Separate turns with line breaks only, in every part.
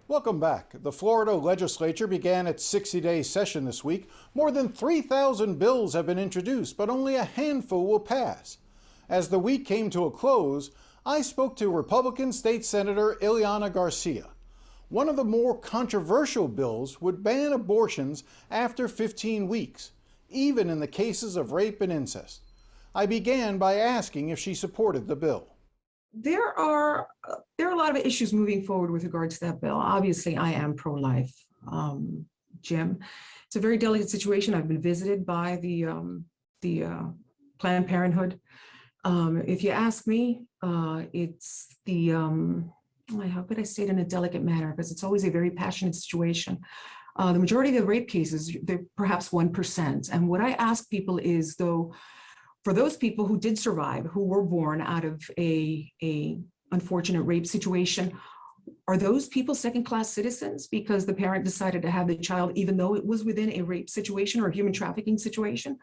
Welcome back. The Florida legislature began its 60-day session this week. More than 3,000 bills have been introduced, but only a handful will pass. As the week came to a close, I spoke to Republican State Senator Ileana Garcia. One of the more controversial bills would ban abortions after 15 weeks, even in the cases of rape and incest. I began by asking if she supported the bill.
There are a lot of issues moving forward with regard to that bill. Obviously, I am pro-life, Jim. It's a very delicate situation. I've been visited by the Planned Parenthood. If you ask me, it's the how could I say it in a delicate manner? Because it's always a very passionate situation. The majority of the rape cases, they're perhaps 1%. And what I ask people is, though, for those people who did survive, who were born out of a unfortunate rape situation, are those people second-class citizens because the parent decided to have the child even though it was within a rape situation or a human trafficking situation?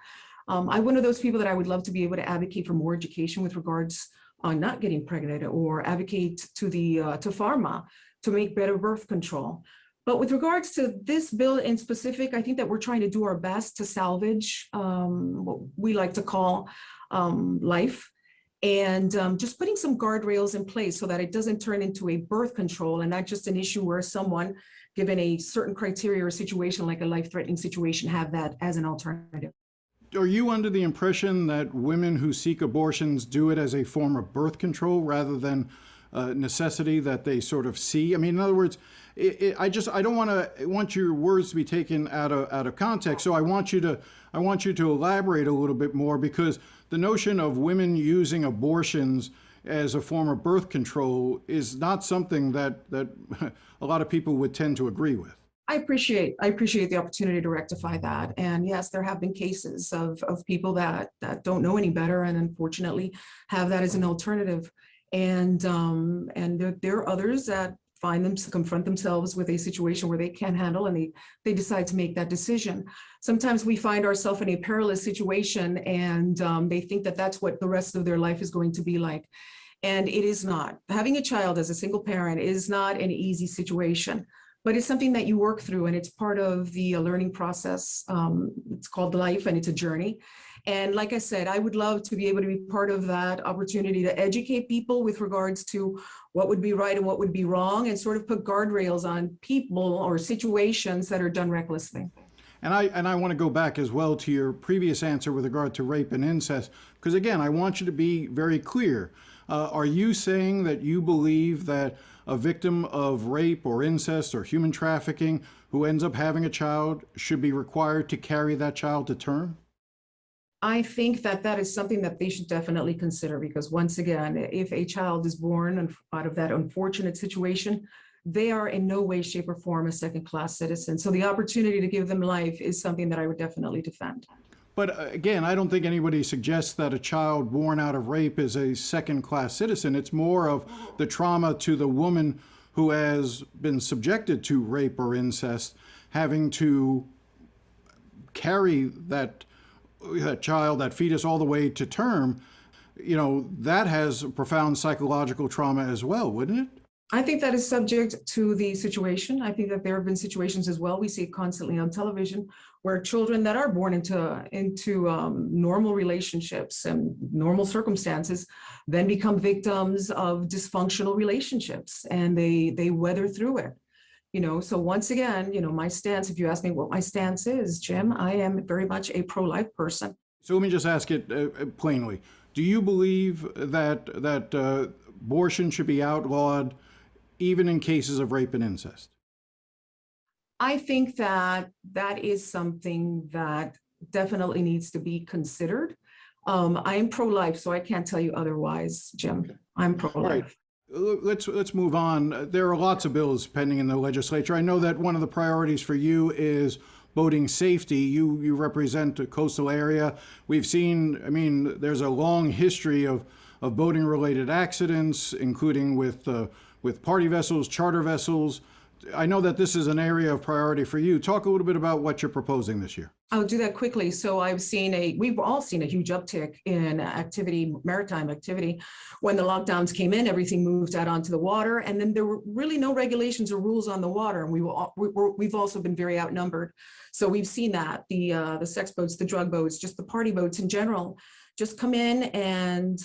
I'm one of those people that I would love to be able to advocate for more education with regards on not getting pregnant, or advocate to pharma to make better birth control. But with regards to this bill in specific, I think that we're trying to do our best to salvage what we like to call life, and just putting some guardrails in place so that it doesn't turn into a birth control and not just an issue where someone, given a certain criteria or situation like a life-threatening situation, have that as an alternative.
Are you under the impression that women who seek abortions do it as a form of birth control rather than necessity that they sort of see? I mean, in other words, I don't want your words to be taken out of context. So I want you to elaborate a little bit more, because the notion of women using abortions as a form of birth control is not something that a lot of people would tend to agree with.
I appreciate the opportunity to rectify that. And yes, there have been cases of people that don't know any better and unfortunately have that as an alternative. And there are others that confront themselves with a situation where they can't handle, and they decide to make that decision. Sometimes we find ourselves in a perilous situation, and they think that that's what the rest of their life is going to be like. And it is not. Having a child as a single parent is not an easy situation, but it's something that you work through, and it's part of the learning process. It's called life, and it's a journey. And like I said, I would love to be able to be part of that opportunity to educate people with regards to what would be right and what would be wrong, and sort of put guardrails on people or situations that are done recklessly.
And I want to go back as well to your previous answer with regard to rape and incest, because again, I want you to be very clear. Are you saying that you believe that a victim of rape or incest or human trafficking who ends up having a child should be required to carry that child to term?
I think that is something that they should definitely consider, because once again, if a child is born out of that unfortunate situation, they are in no way, shape, or form a second-class citizen. So the opportunity to give them life is something that I would definitely defend.
But again, I don't think anybody suggests that a child born out of rape is a second-class citizen. It's more of the trauma to the woman who has been subjected to rape or incest, having to carry that child, that fetus, all the way to term. You know, that has a profound psychological trauma as well, wouldn't it?
I think that is subject to the situation. I think that there have been situations as well. We see it constantly on television where children that are born into normal relationships and normal circumstances then become victims of dysfunctional relationships, and they weather through it. You know, so once again, you know, my stance, if you ask me what my stance is, Jim, I am very much a pro-life person.
So let me just ask it plainly. Do you believe that abortion should be outlawed even in cases of rape and incest?
I think that is something that definitely needs to be considered. I am pro-life, so I can't tell you otherwise, Jim. Okay. I'm pro-life.
Right. Let's move on. There are lots of bills pending in the legislature. I know that one of the priorities for you is boating safety. You represent a coastal area. We've seen, I mean, there's a long history of boating-related accidents, including with party vessels, charter vessels. I know that this is an area of priority for you. Talk a little bit about what you're proposing this year.
I'll do that quickly. So we've all seen a huge uptick in activity, maritime activity. When the lockdowns came in, everything moved out onto the water, and then there were really no regulations or rules on the water. And we've also been very outnumbered. So we've seen that the sex boats, the drug boats, just the party boats in general, just come in and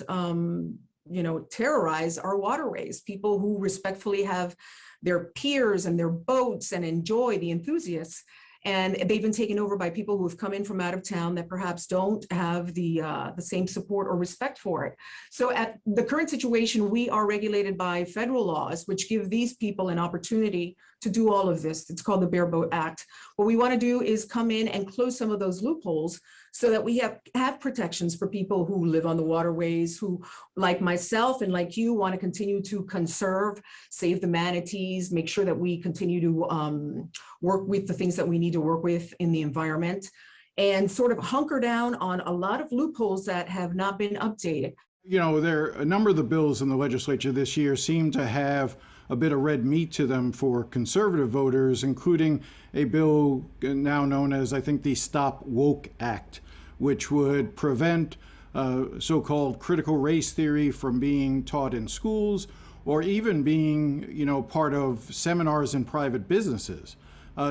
terrorize our waterways. People who respectfully have their piers and their boats and enjoy the enthusiasts. And they've been taken over by people who have come in from out of town that perhaps don't have the same support or respect for it. So at the current situation, we are regulated by federal laws, which give these people an opportunity to do all of this. It's called the Bareboat Act. What we want to do is come in and close some of those loopholes so that we have protections for people who live on the waterways, who, like myself and like you, want to continue to conserve, save the manatees, make sure that we continue to work with the things that we need to work with in the environment, and sort of hunker down on a lot of loopholes that have not been updated.
A number of the bills in the legislature this year seem to have a bit of red meat to them for conservative voters, including a bill now known as, I think, the Stop Woke Act, which would prevent so-called critical race theory from being taught in schools or even being, part of seminars in private businesses.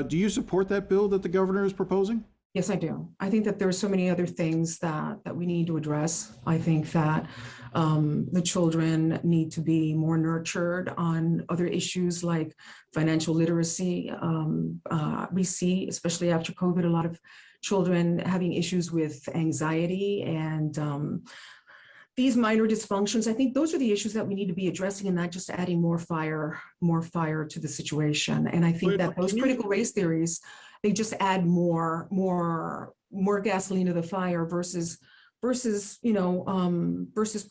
Do you support that bill that the governor is proposing?
Yes, I do. I think that there are so many other things that we need to address. I think that the children need to be more nurtured on other issues like financial literacy. We see, especially after COVID, a lot of children having issues with anxiety and these minor dysfunctions. I think those are the issues that we need to be addressing and not just adding more fire to the situation. And I think that those critical race theories, they just add more gasoline to the fire versus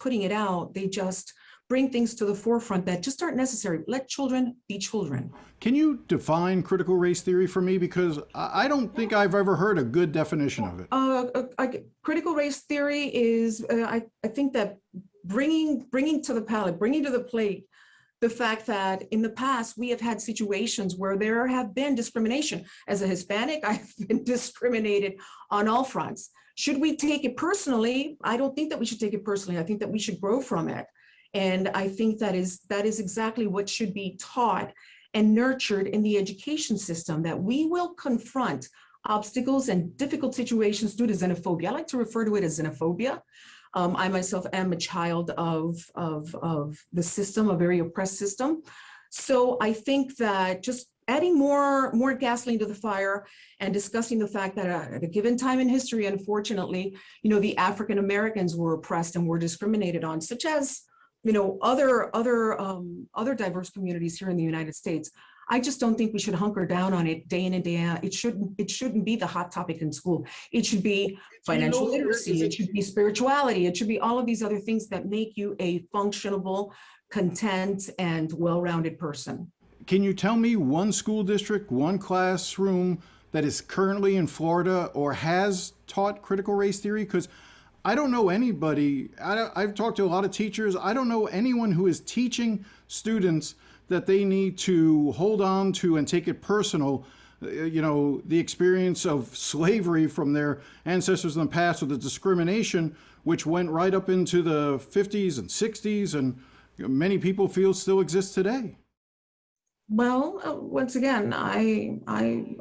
putting it out. They just bring things to the forefront that just aren't necessary. Let children be children.
Can you define critical race theory for me? Because I don't think I've ever heard a good definition of it.
Critical race theory is, I think that bringing to the plate, the fact that in the past, we have had situations where there have been discrimination. As a Hispanic, I've been discriminated on all fronts. Should we take it personally? I don't think that we should take it personally. I think that we should grow from it. And I think that is exactly what should be taught and nurtured in the education system, that we will confront obstacles and difficult situations due to xenophobia. I like to refer to it as xenophobia. I myself am a child of the system, a very oppressed system. So I think that just adding more gasoline to the fire and discussing the fact that at a given time in history, unfortunately, the African Americans were oppressed and were discriminated on, such as other diverse communities here in the United States. I just don't think we should hunker down on it day in and day out. It shouldn't be the hot topic in school. It should be financial literacy. It should be spirituality. It should be all of these other things that make you a functionable, content, and well-rounded person.
Can you tell me one school district, one classroom that is currently in Florida or has taught critical race theory? Because I don't know anybody. I've talked to a lot of teachers. I don't know anyone who is teaching students that they need to hold on to and take it personal, the experience of slavery from their ancestors in the past, or the discrimination, which went right up into the 50s and 60s, and many people feel still exists today.
Well, once again,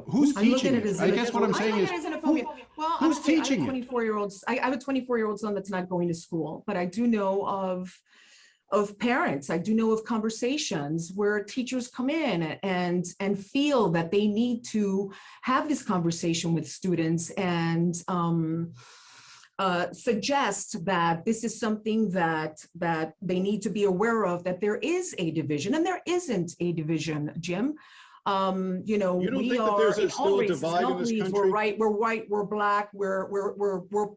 who's teaching
it?
I guess what I'm saying is, who's teaching it?
I have a 24-year-old son that's not going to school, but I do know of parents. I do know of conversations where teachers come in and feel that they need to have this conversation with students and suggest that this is something that they need to be aware of, that there is a division, and there isn't a division, Jim.
You don't think that there's still a divide in this country?
We're white, we're black, we're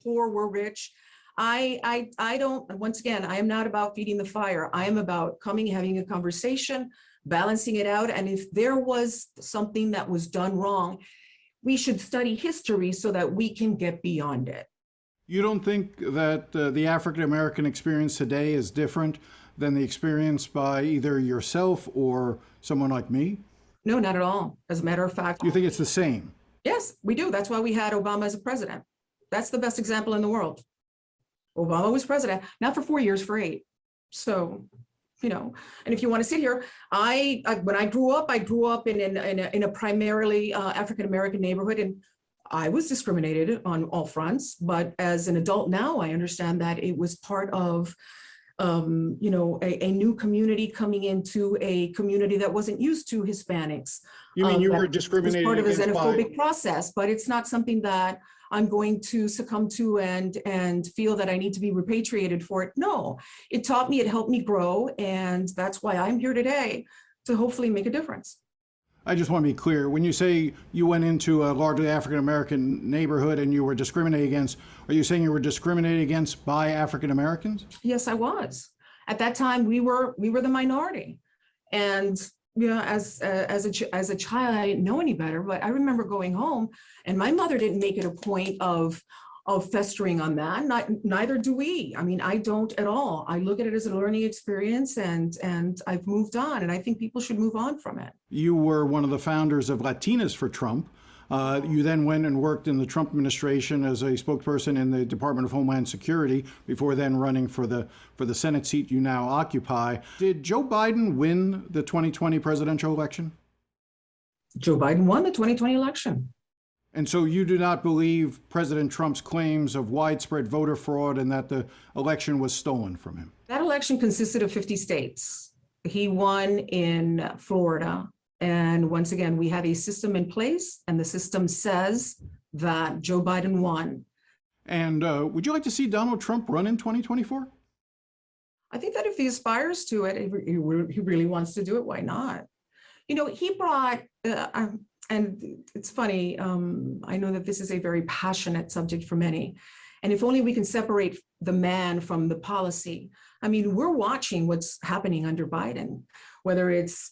poor, we're rich. I don't, once again, I am not about feeding the fire. I am about having a conversation, balancing it out. And if there was something that was done wrong, we should study history so that we can get beyond it.
You don't think that the African-American experience today is different than the experience by either yourself or someone like me?
No, not at all. As a matter of fact,
you think it's the same?
Yes, we do. That's why we had Obama as a president. That's the best example in the world. Obama was president, not for 4 years, for 8. So, and if you want to sit here, when I grew up in a primarily African-American neighborhood, and I was discriminated on all fronts. But as an adult now, I understand that it was part of a new community coming into a community that wasn't used to Hispanics.
You mean you were
It was
discriminated
part of a
against by...
xenophobic process, but it's not something that I'm going to succumb to and feel that I need to be repatriated for it. No, it taught me, it helped me grow, and that's why I'm here today, to hopefully make a difference.
I just want to be clear. When you say you went into a largely African-American neighborhood and you were discriminated against, are you saying you were discriminated against by African-Americans?
Yes, I was. At that time, we were the minority. And as a child, I didn't know any better, but I remember going home, and my mother didn't make it a point of festering on that. Neither do we. I mean, I don't at all. I look at it as a learning experience, and I've moved on, and I think people should move on from it.
You were one of the founders of Latinas for Trump. You then went and worked in the Trump administration as a spokesperson in the Department of Homeland Security before then running for the Senate seat you now occupy. Did Joe Biden win the 2020 presidential election?
Joe Biden won the 2020 election.
And so you do not believe President Trump's claims of widespread voter fraud and that the election was stolen from him?
That election consisted of 50 states. He won in Florida. And once again, we have a system in place, and the system says that Joe Biden won. And
would you like to see Donald Trump run in 2024?
I think that if he aspires to it, he really wants to do it, why not? He brought, and it's funny, I know that this is a very passionate subject for many. And if only we can separate the man from the policy. I mean, we're watching what's happening under Biden, whether it's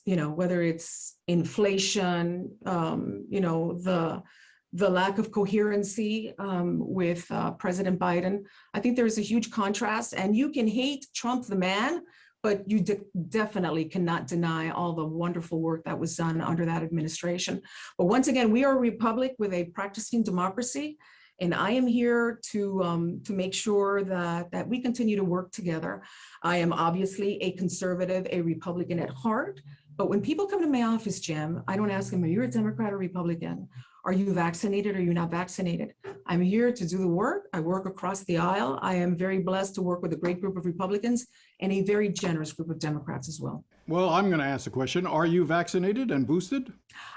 inflation, the lack of coherency with President Biden. I think there's a huge contrast, and you can hate Trump the man, but you definitely cannot deny all the wonderful work that was done under that administration. But once again, we are a republic with a practicing democracy. And I am here to make sure that we continue to work together. I am obviously a conservative, a Republican at heart. But when people come to my office, Jim, I don't ask them, are you a Democrat or Republican? Are you vaccinated or are you not vaccinated? I'm here to do the work. I work across the aisle. I am very blessed to work with a great group of Republicans and a very generous group of Democrats as well.
Well, I'm going to ask the question, are you vaccinated and boosted?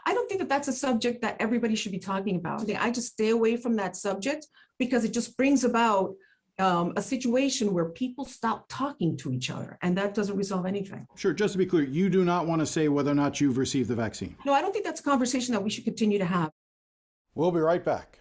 I don't think that that's a subject that everybody should be talking about. I just stay away from that subject because it just brings about a situation where people stop talking to each other, and that doesn't resolve anything.
Sure. Just to be clear, you do not want to say whether or not you've received the vaccine.
No, I don't think that's a conversation that we should continue to have.
We'll be right back.